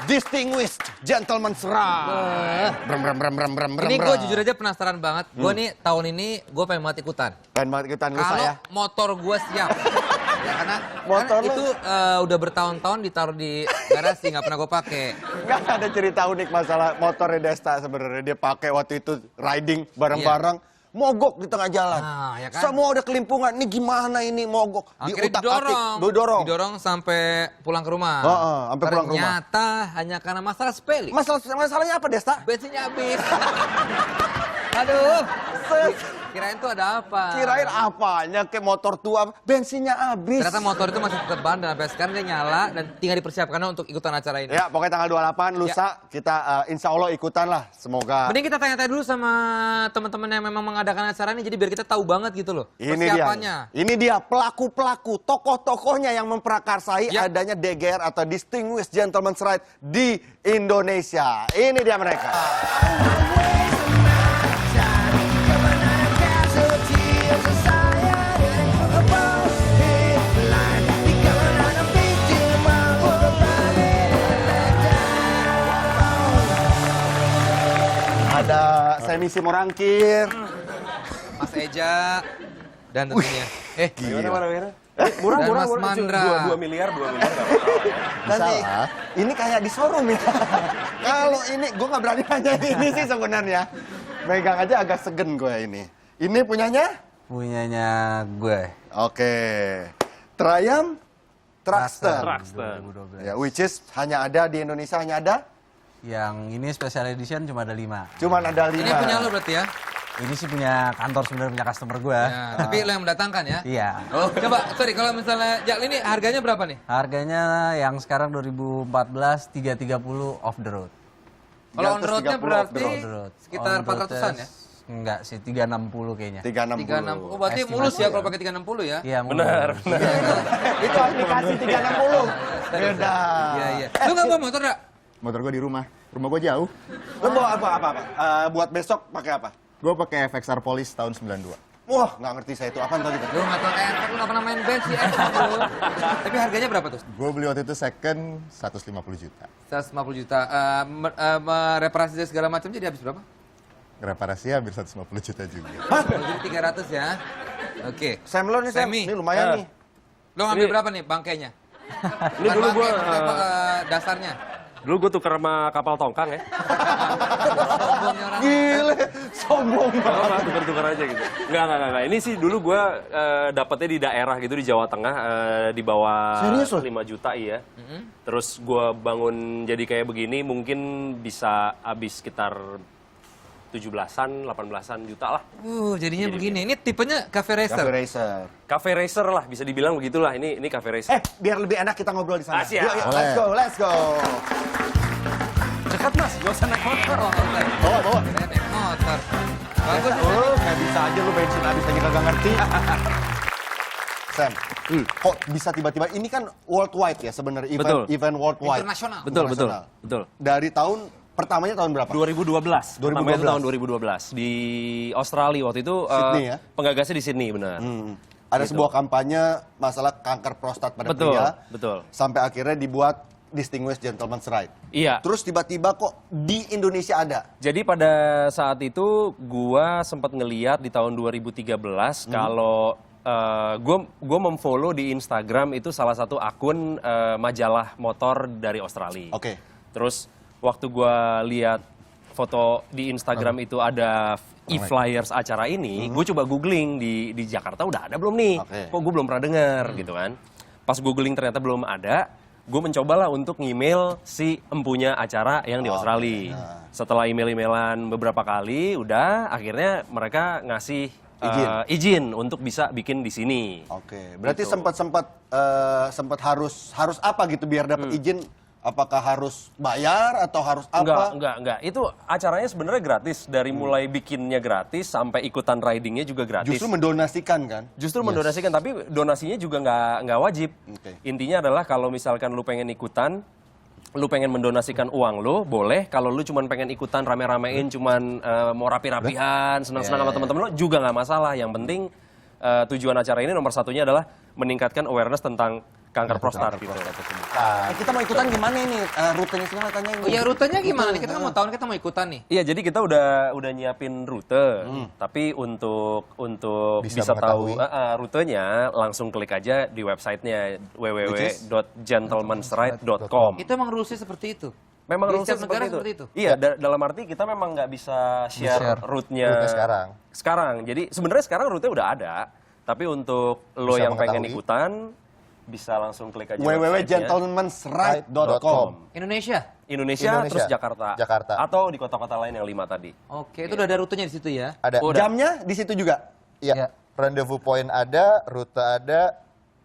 Distinguished Gentleman's Ride. Ini gue jujur aja penasaran banget. Gue nih tahun ini gue pengen banget ikutan. Pengen banget ikutan lu Kalau saya. motor gue siap. Ya, karena Motor lu- itu udah bertahun-tahun ditaruh di garasi nggak pernah gue pakai. Nggak ada cerita unik masalah motornya Desta sebenarnya. Dia pakai waktu itu riding bareng-bareng. Mogok di tengah jalan. Nah, ya kan? Semua udah kelimpungan. Ini gimana ini mogok? Akhirnya Didorong. didorong sampai pulang ke rumah. Sampai pulang ke rumah. Ternyata hanya karena masalah sepele. Masalahnya apa, Desta? Bensinnya habis. Aduh. Kirain tuh ada apa? Kirain apanya ke motor tua, bensinnya habis. Ternyata motor itu masih tetap ban dan sampai sekarang dia nyala dan tinggal dipersiapkan untuk ikutan acara ini. Ya, pokoknya tanggal 28 lusa kita insya Allah ikutan lah. Semoga. Mending kita tanya-tanya dulu sama teman-teman yang memang mengadakan acara ini jadi biar kita tahu banget gitu loh Ini persiapannya. Ini dia pelaku-pelaku, tokoh-tokohnya yang memprakarsai adanya DGR atau Distinguished Gentleman's Ride di Indonesia. Ini dia mereka. Ada Semi Simorangkir. Mas Eja dan tentunya Gila. Dan Mas Mandra. 2 miliar. Nanti, ini kayak di showroom ya. Kalau ini, gue nggak berani nanya ini sih sebenarnya. Megang aja agak segen gue ini. Ini punyanya? Punyanya gue. Oke. Triumph Truckster. Truckster. 2012. Ya, which is hanya ada di Indonesia, hanya ada? Yang ini special edition cuma ada 5. Cuman ada 5. Ini punya lo berarti ya? Ini sih punya kantor sebenarnya, punya customer gue. Ya, tapi lo yang mendatangkan ya? Iya. Oh, coba, sorry kalau misalnya Jal ini harganya berapa nih? Harganya yang sekarang 2014 330 off the road. Kalau on roadnya 330 berarti Off the road. sekitar On road 400-an ya? Enggak sih, 360 kayaknya. 360. Oh, berarti mulus ya kalau pakai 360 ya? Iya, Benar. Itu aplikasi 360. Beda. Iya, iya. Lu nggak bawa motor, Dak? Motor gue di rumah. Rumah gue jauh. Lo bawa apa? Buat besok pakai apa? Gue pakai FXR Police tahun 92. Wah, nggak ngerti saya itu. Apaan tadi? Lu nggak tahu lu nggak pernah main band sih, lu. Tapi harganya berapa tuh? Gue beli waktu itu second 150 juta. 150 juta. Reparasi dan segala macam jadi habis berapa? Reparasi hampir 150 juta juga. Oh, jadi 300 ya. Oke. Sam lo nih, Sam. Semi. Ini lumayan nih. Lo ngambil Ini- berapa nih bangkainya? Ini dulu gue Dasarnya. tuker sama kapal tongkang ya. Sombongnya orang. Gile, sombong Gak banget. apa, tuker-tuker aja gitu. Enggak. Ini sih dulu gue dapetnya di daerah gitu, di Jawa Tengah, di bawah Serius lo? 5 juta iya. Terus gue bangun jadi kayak begini, mungkin bisa habis sekitar 17-an, 18-an juta lah. Jadinya begini. Ini tipenya Cafe Racer. Cafe Racer. Cafe racer lah, bisa dibilang begitulah. Ini cafe racer. Biar lebih enak kita ngobrol di sana. Siap. Yuk, let's go. Dekat mas, gak usah naik motor. Bawa. Kirain naik motor. Bagus. Oh, nggak bisa aja lu bensin habis lagi kagak ngerti. Sam, kok bisa tiba-tiba ini kan worldwide ya sebenarnya Betul. event worldwide. Internasional. Betul. Dari tahun pertamanya tahun berapa? 2012. 2012. Pertama itu tahun 2012 di Australia waktu itu. Sydney ya? Penggagasnya di Sydney benar. Ada Gitu. sebuah kampanye masalah kanker prostat pada Betul, pria. betul. Sampai akhirnya dibuat Distinguished Gentleman's Ride. Iya. Terus tiba-tiba kok di Indonesia ada. Jadi pada saat itu gua sempat ngeliat di tahun 2013 kalau gua memfollow di Instagram itu salah satu akun majalah motor dari Australia. Oke. Terus waktu gua lihat foto di Instagram itu ada e-flyers acara ini, gue coba googling di Jakarta udah ada belum nih? Oke. Kok gue belum pernah dengar gitu kan? Pas googling ternyata belum ada, gue mencobalah untuk ngemail si empunya acara yang di Australia. Setelah email-emailan beberapa kali, udah akhirnya mereka ngasih izin untuk bisa bikin di sini. Oke. Berarti Gitu. sempat harus apa gitu biar dapat izin? Apakah harus bayar atau harus apa? Enggak. Itu acaranya sebenarnya gratis. Dari mulai bikinnya gratis sampai ikutan ridingnya juga gratis. Justru mendonasikan kan? Justru mendonasikan, tapi donasinya juga nggak wajib. Oke. Intinya adalah kalau misalkan lu pengen ikutan, lu pengen mendonasikan uang lu, boleh. Kalau lu cuman pengen ikutan rame-ramein, cuman mau rapi-rapihan, senang-senang sama teman-teman lu, juga nggak masalah. Yang penting tujuan acara ini nomor satunya adalah meningkatkan awareness tentang kanker prostat gitu. Kita mau ikutan gimana ini? Rutenya segala tanya ini. Oh ya rutenya gimana nih? Kita kan mau tahun kita mau ikutan nih. Iya, jadi kita udah nyiapin rute. Tapi untuk bisa tahu rutenya, langsung klik aja di websitenya www.gentlemansride.com. Itu emang rulesnya seperti itu. Memang Di rulesnya setiap negara seperti itu. seperti itu? Iya, dalam arti kita memang nggak bisa share route-nya sekarang. Sekarang. Jadi sebenarnya sekarang rute udah ada. Tapi untuk lo Bisa yang pengen mengetahui. ikutan, bisa langsung klik aja websitenya. www.gentlemansride.com. Indonesia. Indonesia, terus Jakarta. Jakarta. Atau di kota-kota lain yang 5 tadi. Oke, itu udah ada rutenya di situ ya. Ada. Udah. Jamnya di situ juga. Iya. Rendezvous point ada, rute ada,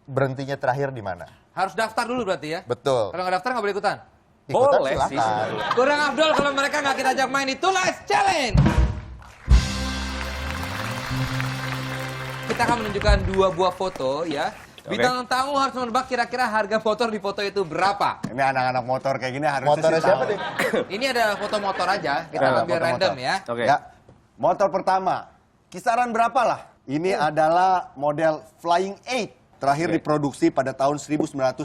berhentinya terakhir di mana? Harus daftar dulu berarti ya. Betul. Kalau nggak daftar nggak boleh ikutan. Ikutan Boleh sih silakan. sebetulnya. Kurang Abdul kalau mereka nggak kita ajak main itu Let's Challenge. Kita akan menunjukkan 2 buah foto ya. Bintang tamu harus menebak kira-kira harga motor di foto itu berapa. Ini anak-anak motor kayak gini harusnya Motornya sih siapa tahu. deh? Ini ada foto motor aja. Kita Nah, ambil foto random motor. ya. Oke. Ya. Motor pertama, kisaran berapa lah? Ini adalah model Flying 8. Terakhir diproduksi pada tahun 1930.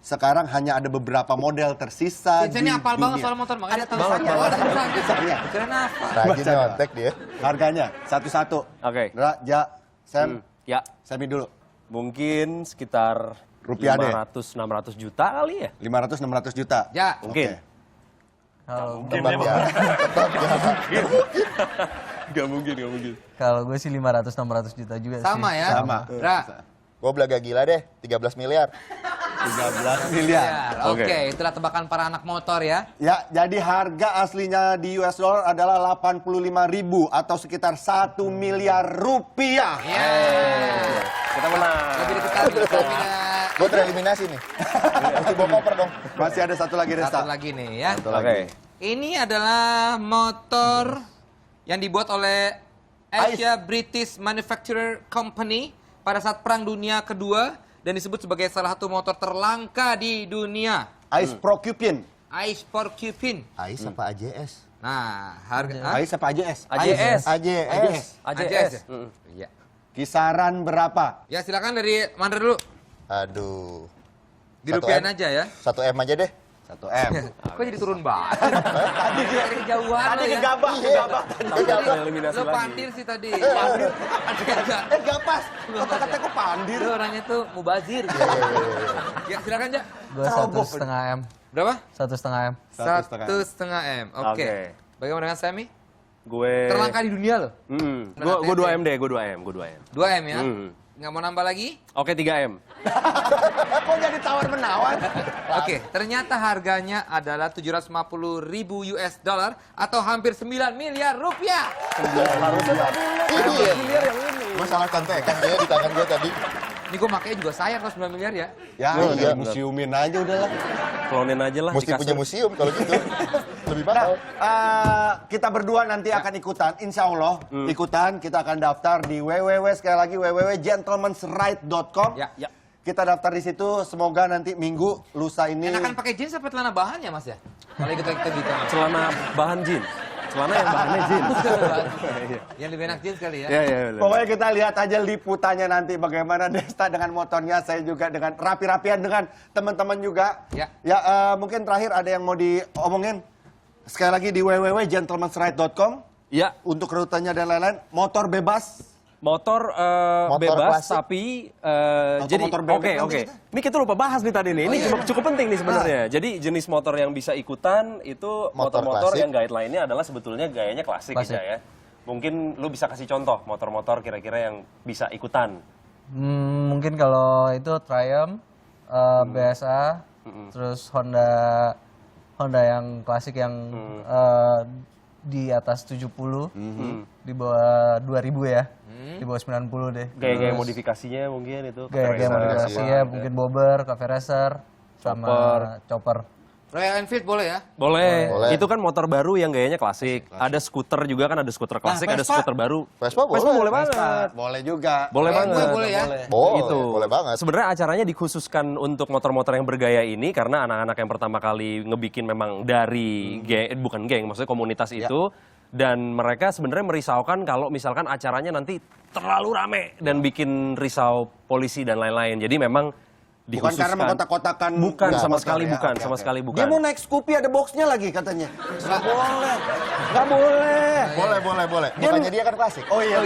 Sekarang hanya ada beberapa model tersisa Vincent ini di hafal banget dunia. soal motor, makanya Ada tahu tulisannya. ada Ada tulisannya. tulisannya. Keren apa? Rajin nyontek dia. Harganya satu-satu. Oke. Ra, Ja, Sam, Ya, Sami dulu. mungkin sekitar Rupiah deh. 500-600 juta kali ya. 500-600 juta. Ya. Mungkin. Oke. Kalau Tebak ya. Tetap ya. Gak mungkin, gak mungkin. kalau gue sih 500-600 juta juga Sama sih. ya. Sama. Ra. Gue belaga gila deh, 13 miliar. 13 miliar. Oke, itulah tebakan para anak motor ya. Ya, jadi harga aslinya di US dollar adalah 85.000 atau sekitar 1 miliar rupiah. Ya. Kita menang. Lebih dekat stamina. Gue tereliminasi nih. Mesti bawa koper dong. Masih ada satu lagi, Resta. Satu lagi nih ya. Satu Oke. lagi. Ini adalah motor yang dibuat oleh Asia British Manufacturer Company pada saat Perang Dunia Kedua dan disebut sebagai salah satu motor terlangka di dunia. Ice Procupin. Ice Porcupine. Ais apa AJS? Nah, harga Ice apa AJS? AJS. AJS. AJS. ya? Mm. Iya. Kisaran berapa? Ya silakan dari Mandra dulu. Aduh. Di 1 rupiahin M. aja ya. 1 M aja deh. 1 M. Kok jadi turun banget? Tadi dari kejauhan lo ya. gegabah. Eliminasi Lo lagi. pandir sih tadi. Pandir. Gak pas. Kata-kata kok pandir. Lo orangnya tuh mubazir. Ya silakan aja. Gue 1,5 M. Berapa? 1,5 M. 1,5 M. Oke. Oke. Bagaimana dengan Sami? Gue... Terlangka di dunia loh. Gue 2 M deh, gue 2 M. 2 M ya. Nggak mau nambah lagi? Oke, 3 M. Kok jadi tawar-menawar? Oke, ternyata harganya adalah 750.000 US dollar atau hampir 9 miliar rupiah. Gue salah contekan dia di tangan gue tadi. Ini gue makanya juga sayang kalau 9 miliar ya. Ya, Iya. museumin aja udahlah. Klonin aja lah. Mesti di punya kasur. museum kalau gitu. Lebih mahal. Kita berdua nanti akan ikutan, insya Allah ikutan. Kita akan daftar di sekali lagi www.gentlemansride.com. Ya. Ya. Kita daftar di situ. Semoga nanti minggu lusa ini. Enakan pakai jeans apa celana bahan ya mas ya? Kalau ikut kita gitu. Celana bahan jeans. Celana yang bahannya jeans. Yang lebih enak jeans kali ya. Iya, iya. bener. Pokoknya kita lihat aja liputannya nanti bagaimana Desta dengan motornya, saya juga dengan rapi-rapian dengan teman-teman juga. Ya. Mungkin terakhir ada yang mau diomongin. Sekali lagi di www.gentlemansride.com Ya, untuk rutenya dan lain-lain. Motor bebas. motor, Motor bebas klasik. tapi Atau jadi motor bebek oke. nanti kita. Ini kita lupa bahas nih tadi nih. Ini cukup penting nih sebenarnya. Jadi jenis motor yang bisa ikutan itu Motor motor-motor klasik. yang guideline-nya adalah sebetulnya gayanya klasik Klasik. aja ya. Mungkin lu bisa kasih contoh motor-motor kira-kira yang bisa ikutan. Mungkin kalau itu Triumph, BSA, terus Honda yang klasik yang di atas 70, di bawah 2000 ya, di bawah 90 deh. Gaya-gaya modifikasinya mungkin itu. Gaya-gaya Cafe Racer. modifikasi ya, mungkin bobber, cafe racer, sama chopper. Royal Enfield boleh ya? Boleh. Boleh. Itu kan motor baru yang gayanya klasik. Ada skuter juga kan, ada skuter klasik, ada Vespa. skuter baru. Vespa boleh. Vespa boleh banget. Boleh juga. Boleh Gue banget. boleh ya? Boleh, Gitu. boleh banget. Sebenarnya acaranya dikhususkan untuk motor-motor yang bergaya ini karena anak-anak yang pertama kali ngebikin memang dari bukan geng, maksudnya komunitas itu. Dan mereka sebenarnya merisaukan kalau misalkan acaranya nanti terlalu rame dan bikin risau polisi dan lain-lain. Jadi memang Bukan karena mengkotak-kotakan. Bukan sama motor sekali ya? bukan, Oke, sama oke. sekali bukan. Dia mau naik Scoopy ada boxnya lagi katanya. Nggak boleh. Nggak boleh. Boleh. Bukannya dia kan klasik. Oh iya.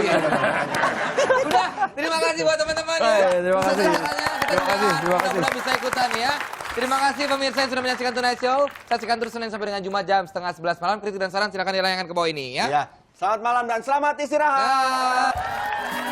Udah, terima kasih buat teman-teman ya. terima Susah kasih. caranya, kita Terima kasih, udah terima kasih. mudah-mudahan bisa ikutan ya. Terima kasih pemirsa yang sudah menyaksikan Tonight Show. Saksikan terus Senin sampai dengan Jumat jam 10:30 malam. Kritik dan saran silakan dilayangkan ke bawah ini ya. Ya. Selamat malam dan selamat istirahat. Dah.